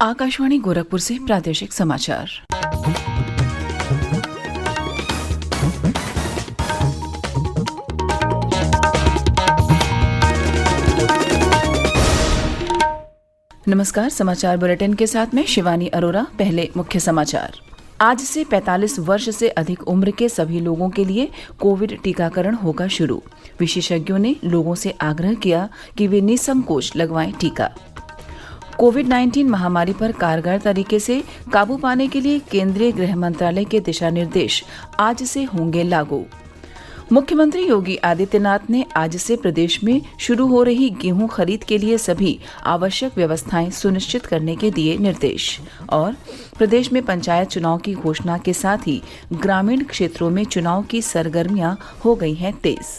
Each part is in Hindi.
आकाशवाणी गोरखपुर से प्रादेशिक समाचार। नमस्कार, समाचार बुलेटिन के साथ में शिवानी अरोरा। पहले मुख्य समाचार। आज से 45 वर्ष से अधिक उम्र के सभी लोगों के लिए कोविड टीकाकरण होगा शुरू। विशेषज्ञों ने लोगों से आग्रह किया कि वे निसंकोच लगवाएं टीका। कोविड-19 महामारी पर कारगर तरीके से काबू पाने के लिए केंद्रीय गृह मंत्रालय के दिशा निर्देश आज से होंगे लागू। मुख्यमंत्री योगी आदित्यनाथ ने आज से प्रदेश में शुरू हो रही गेहूं खरीद के लिए सभी आवश्यक व्यवस्थाएं सुनिश्चित करने के दिए निर्देश। और प्रदेश में पंचायत चुनाव की घोषणा के साथ ही ग्रामीण क्षेत्रों में चुनाव की सरगर्मियां हो गई हैं तेज।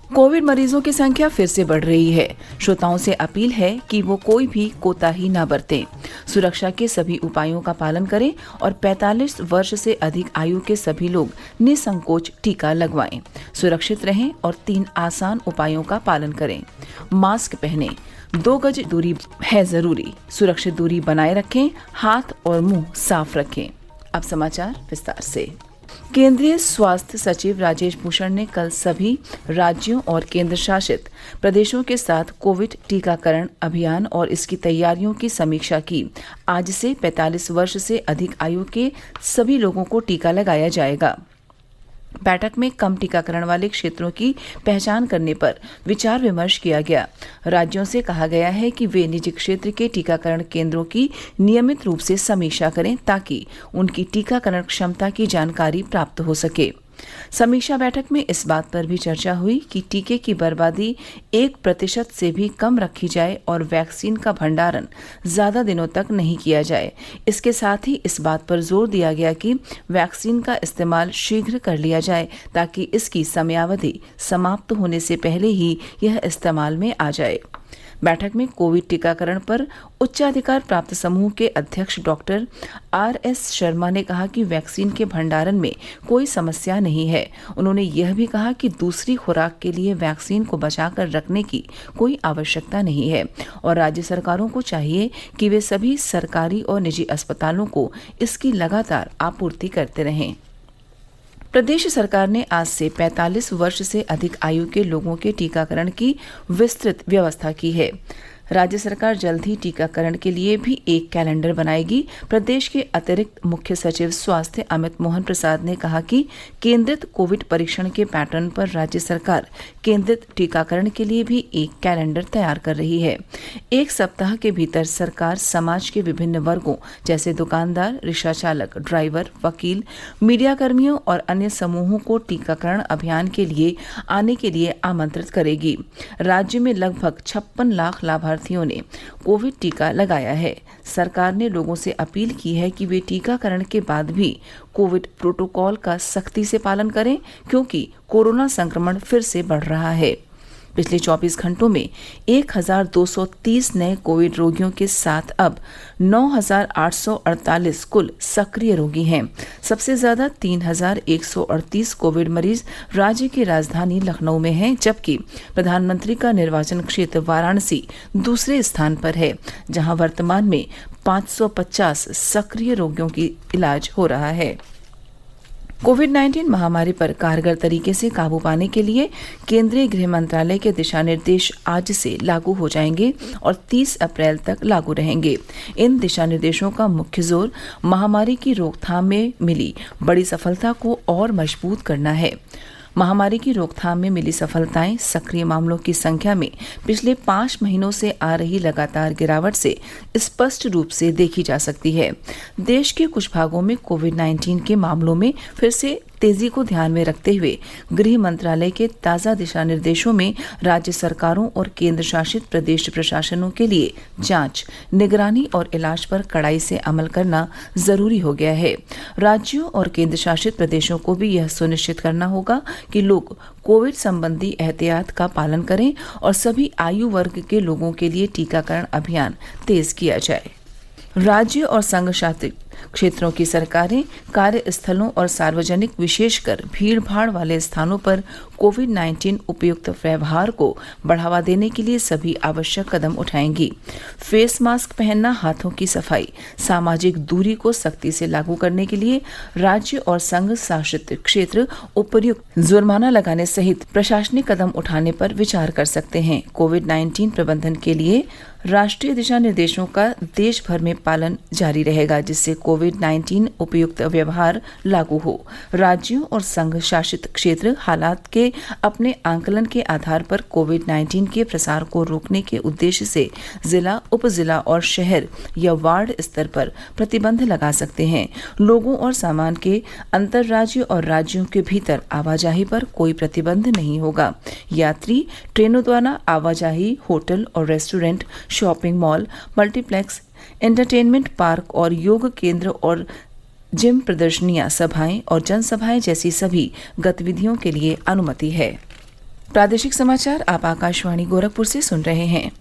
कोविड मरीजों की संख्या फिर से बढ़ रही है। श्रोताओं से अपील है कि वो कोई भी कोताही न बरतें, सुरक्षा के सभी उपायों का पालन करें और 45 वर्ष से अधिक आयु के सभी लोग निसंकोच टीका लगवाएं। सुरक्षित रहें और 3 आसान उपायों का पालन करें। मास्क पहनें, 2 गज दूरी है जरूरी, सुरक्षित दूरी बनाए रखें, हाथ और मुंह साफ रखें। अब समाचार विस्तार से। केंद्रीय स्वास्थ्य सचिव राजेश भूषण ने कल सभी राज्यों और केंद्र शासित प्रदेशों के साथ कोविड टीकाकरण अभियान और इसकी तैयारियों की समीक्षा की। आज से 45 वर्ष से अधिक आयु के सभी लोगों को टीका लगाया जाएगा। बैठक में कम टीकाकरण वाले क्षेत्रों की पहचान करने पर विचार विमर्श किया गया। राज्यों से कहा गया है कि वे निजी क्षेत्र के टीकाकरण केंद्रों की नियमित रूप से समीक्षा करें ताकि उनकी टीकाकरण क्षमता की जानकारी प्राप्त हो सके। समीक्षा बैठक में इस बात पर भी चर्चा हुई कि टीके की बर्बादी 1% से भी कम रखी जाए और वैक्सीन का भंडारण ज्यादा दिनों तक नहीं किया जाए। इसके साथ ही इस बात पर जोर दिया गया कि वैक्सीन का इस्तेमाल शीघ्र कर लिया जाए ताकि इसकी समयावधि समाप्त होने से पहले ही यह इस्तेमाल में आ जाए। बैठक में कोविड टीकाकरण पर उच्चाधिकार प्राप्त समूह के अध्यक्ष डॉक्टर RS शर्मा ने कहा कि वैक्सीन के भंडारण में कोई समस्या नहीं है। उन्होंने यह भी कहा कि दूसरी खुराक के लिए वैक्सीन को बचाकर रखने की कोई आवश्यकता नहीं है और राज्य सरकारों को चाहिए कि वे सभी सरकारी और निजी अस्पतालों को इसकी लगातार आपूर्ति करते रहें। प्रदेश सरकार ने आज से 45 वर्ष से अधिक आयु के लोगों के टीकाकरण की विस्तृत व्यवस्था की है। राज्य सरकार जल्द ही टीकाकरण के लिए भी एक कैलेंडर बनाएगी। प्रदेश के अतिरिक्त मुख्य सचिव स्वास्थ्य अमित मोहन प्रसाद ने कहा कि केंद्रित कोविड परीक्षण के पैटर्न पर राज्य सरकार केंद्रित टीकाकरण के लिए भी एक कैलेंडर तैयार कर रही है। 1 सप्ताह के भीतर सरकार समाज के विभिन्न वर्गों जैसे दुकानदार, रिक्शा चालक, ड्राइवर, वकील, मीडिया कर्मियों और अन्य समूहों को टीकाकरण अभियान के लिए आने के लिए आमंत्रित करेगी। राज्य में लगभग 56 लाख लाभार्थियों ने कोविड टीका लगाया है। सरकार ने लोगों से अपील की है कि वे टीकाकरण के बाद भी कोविड प्रोटोकॉल का सख्ती से पालन करें क्योंकि कोरोना संक्रमण फिर से बढ़ रहा है। पिछले 24 घंटों में 1230 नए कोविड रोगियों के साथ अब 9848 कुल सक्रिय रोगी हैं। सबसे ज्यादा 3138 कोविड मरीज राज्य की राजधानी लखनऊ में हैं, जबकि प्रधानमंत्री का निर्वाचन क्षेत्र वाराणसी दूसरे स्थान पर है, जहां वर्तमान में 550 सक्रिय रोगियों की इलाज हो रहा है। कोविड-19 महामारी पर कारगर तरीके से काबू पाने के लिए केंद्रीय गृह मंत्रालय के दिशा निर्देश आज से लागू हो जाएंगे और 30 अप्रैल तक लागू रहेंगे। इन दिशा निर्देशों का मुख्य जोर महामारी की रोकथाम में मिली बड़ी सफलता को और मजबूत करना है। महामारी की रोकथाम में मिली सफलताएं सक्रिय मामलों की संख्या में पिछले 5 महीनों से आ रही लगातार गिरावट से स्पष्ट रूप से देखी जा सकती है। देश के कुछ भागों में कोविड-19 के मामलों में फिर से तेजी को ध्यान में रखते हुए गृह मंत्रालय के ताज़ा दिशा निर्देशों में राज्य सरकारों और केंद्र शासित प्रदेश प्रशासनों के लिए जांच, निगरानी और इलाज पर कड़ाई से अमल करना जरूरी हो गया है। राज्यों और केंद्र शासित प्रदेशों को भी यह सुनिश्चित करना होगा कि लोग कोविड संबंधी एहतियात का पालन करें और सभी आयु वर्ग के लोगों के लिए टीकाकरण अभियान तेज किया जाए। राज्य और संघ शासित क्षेत्रों की सरकारें कार्यस्थलों और सार्वजनिक विशेषकर भीड़ भाड़ वाले स्थानों पर कोविड-19 उपयुक्त व्यवहार को बढ़ावा देने के लिए सभी आवश्यक कदम उठाएंगी। फेस मास्क पहनना, हाथों की सफाई, सामाजिक दूरी को सख्ती से लागू करने के लिए राज्य और संघ शासित क्षेत्र उपयुक्त जुर्माना लगाने सहित प्रशासनिक कदम उठाने पर विचार कर सकते हैं। कोविड-19 प्रबंधन के लिए राष्ट्रीय दिशा निर्देशों का देश भर में पालन जारी रहेगा, जिससे कोविड-19 उपयुक्त व्यवहार लागू हो। राज्यों और संघ शासित क्षेत्र हालात के अपने आंकलन के आधार पर कोविड-19 के प्रसार को रोकने के उद्देश्य से जिला, उपजिला और शहर या वार्ड स्तर पर प्रतिबंध लगा सकते हैं। लोगों और सामान के अंतर्राज्य और राज्यों के भीतर आवाजाही पर कोई प्रतिबंध नहीं होगा। यात्री ट्रेनों द्वारा आवाजाही, होटल और restaurant, shopping mall, multiplex, entertainment park और योग केंद्र और जिम, प्रदर्शनियां, सभाएं और जनसभाएं जैसी सभी गतिविधियों के लिए अनुमति है। प्रादेशिक समाचार आप आकाशवाणी गोरखपुर से सुन रहे हैं।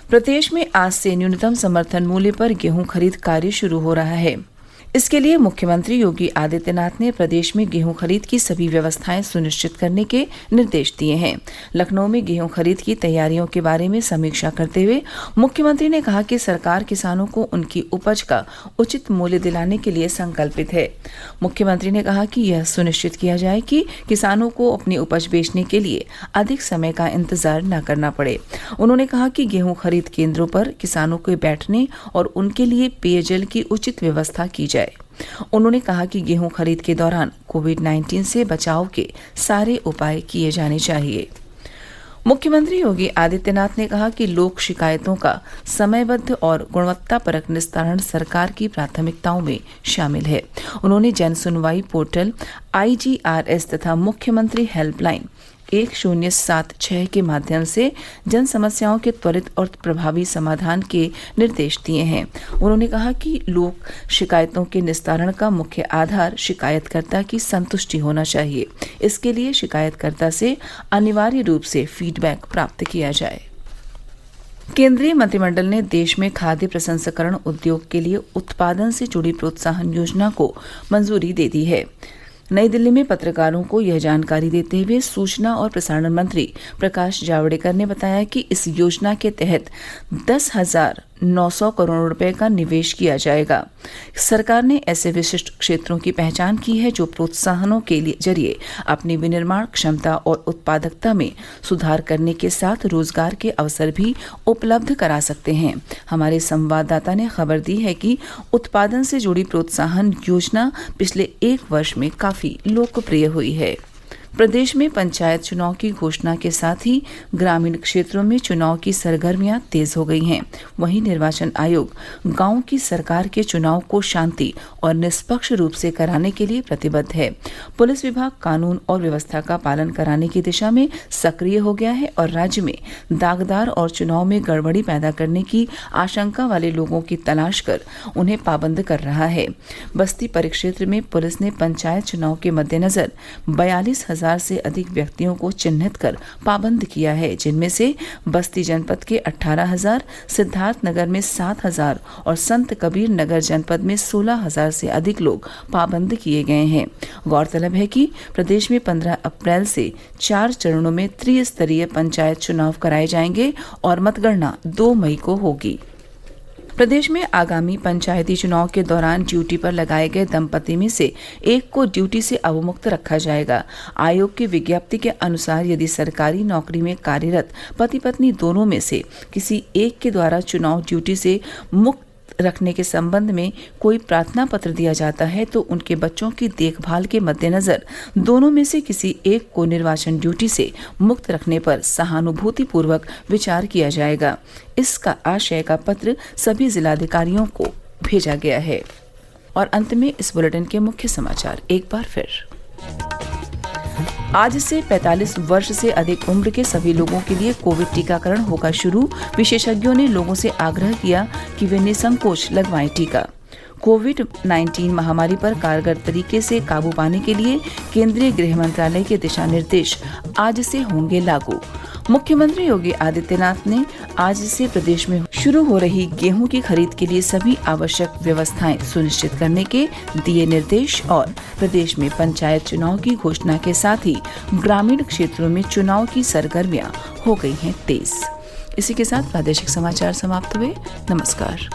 प्रदेश में आज से न्यूनतम समर्थन मूल्य पर गेहूं खरीद कार्य शुरू हो रहा है। इसके लिए मुख्यमंत्री योगी आदित्यनाथ ने प्रदेश में गेहूं खरीद की सभी व्यवस्थाएं सुनिश्चित करने के निर्देश दिए हैं। लखनऊ में गेहूं खरीद की तैयारियों के बारे में समीक्षा करते हुए मुख्यमंत्री ने कहा कि सरकार किसानों को उनकी उपज का उचित मूल्य दिलाने के लिए संकल्पित है। मुख्यमंत्री ने कहा कि यह सुनिश्चित किया जाए कि किसानों को अपनी उपज बेचने के लिए अधिक समय का इंतजार न करना पड़े। उन्होंने कहा कि गेहूं खरीद केंद्रों पर किसानों के बैठने और उनके लिए पेयजल की उचित व्यवस्था की जाए। उन्होंने कहा कि गेहूं खरीद के दौरान कोविड-19 से बचाव के सारे उपाय किए जाने चाहिए। मुख्यमंत्री योगी आदित्यनाथ ने कहा कि लोक शिकायतों का समयबद्ध और गुणवत्तापरक निस्तारण सरकार की प्राथमिकताओं में शामिल है। उन्होंने जन सुनवाई पोर्टल IGRS तथा मुख्यमंत्री हेल्पलाइन 1076 के माध्यम से जन समस्याओं के त्वरित और प्रभावी समाधान के निर्देश दिए हैं। उन्होंने कहा कि लोक शिकायतों के निस्तारण का मुख्य आधार शिकायतकर्ता की संतुष्टि होना चाहिए। इसके लिए शिकायतकर्ता से अनिवार्य रूप से फीडबैक प्राप्त किया जाए। केंद्रीय मंत्रिमंडल ने देश में खाद्य प्रसंस्करण उद्योग के लिए उत्पादन से जुड़ी प्रोत्साहन योजना को मंजूरी दे दी है। नई दिल्ली में पत्रकारों को यह जानकारी देते हुए सूचना और प्रसारण मंत्री प्रकाश जावड़ेकर ने बताया कि इस योजना के तहत 10,900 करोड़ रुपए का निवेश किया जाएगा। सरकार ने ऐसे विशिष्ट क्षेत्रों की पहचान की है जो प्रोत्साहनों के जरिए अपनी विनिर्माण क्षमता और उत्पादकता में सुधार करने के साथ रोजगार के अवसर भी उपलब्ध करा सकते हैं। हमारे संवाददाता ने खबर दी है कि उत्पादन से जुड़ी प्रोत्साहन योजना पिछले 1 वर्ष में काफी लोकप्रिय हुई है। प्रदेश में पंचायत चुनाव की घोषणा के साथ ही ग्रामीण क्षेत्रों में चुनाव की सरगर्मियां तेज हो गई हैं। वहीं निर्वाचन आयोग गांव की सरकार के चुनाव को शांति और निष्पक्ष रूप से कराने के लिए प्रतिबद्ध है। पुलिस विभाग कानून और व्यवस्था का पालन कराने की दिशा में सक्रिय हो गया है और राज्य में दागदार और चुनाव में गड़बड़ी पैदा करने की आशंका वाले लोगों की तलाश कर उन्हें पाबंद कर रहा है। बस्ती परिक्षेत्र में पुलिस ने पंचायत चुनाव के मद्देनजर 42,000 से अधिक व्यक्तियों को चिन्हित कर पाबंद किया है, जिनमें से बस्ती जनपद के 18,000, सिद्धार्थनगर में 7,000 और संत कबीर नगर जनपद में 16,000 से अधिक लोग पाबंद किए गए हैं। गौरतलब है कि प्रदेश में 15 अप्रैल से 4 चरणों में त्रिस्तरीय पंचायत चुनाव कराए जाएंगे और मतगणना 2 मई को होगी। प्रदेश में आगामी पंचायती चुनाव के दौरान ड्यूटी पर लगाए गए दंपति में से एक को ड्यूटी से अवमुक्त रखा जाएगा। आयोग की विज्ञप्ति के अनुसार यदि सरकारी नौकरी में कार्यरत पति पत्नी दोनों में से किसी एक के द्वारा चुनाव ड्यूटी से मुक्त रखने के संबंध में कोई प्रार्थना पत्र दिया जाता है तो उनके बच्चों की देखभाल के मद्देनजर दोनों में से किसी एक को निर्वाचन ड्यूटी से मुक्त रखने पर सहानुभूतिपूर्वक विचार किया जाएगा। इसका आशय का पत्र सभी जिलाधिकारियों को भेजा गया है। और अंत में इस बुलेटिन के मुख्य समाचार एक बार फिर। आज से 45 वर्ष से अधिक उम्र के सभी लोगों के लिए कोविड टीकाकरण होगा शुरू। विशेषज्ञों ने लोगों से आग्रह किया कि वे निसंकोच लगवाएं टीका। कोविड-19 महामारी पर कारगर तरीके से काबू पाने के लिए केंद्रीय गृह मंत्रालय के दिशा निर्देश आज से होंगे लागू। मुख्यमंत्री योगी आदित्यनाथ ने आज से प्रदेश में शुरू हो रही गेहूं की खरीद के लिए सभी आवश्यक व्यवस्थाएं सुनिश्चित करने के दिए निर्देश और प्रदेश में पंचायत चुनाव की घोषणा के साथ ही ग्रामीण क्षेत्रों में चुनाव की सरगर्मियां हो गई हैं तेज। इसी के साथ प्रादेशिक समाचार समाप्त हुए। नमस्कार।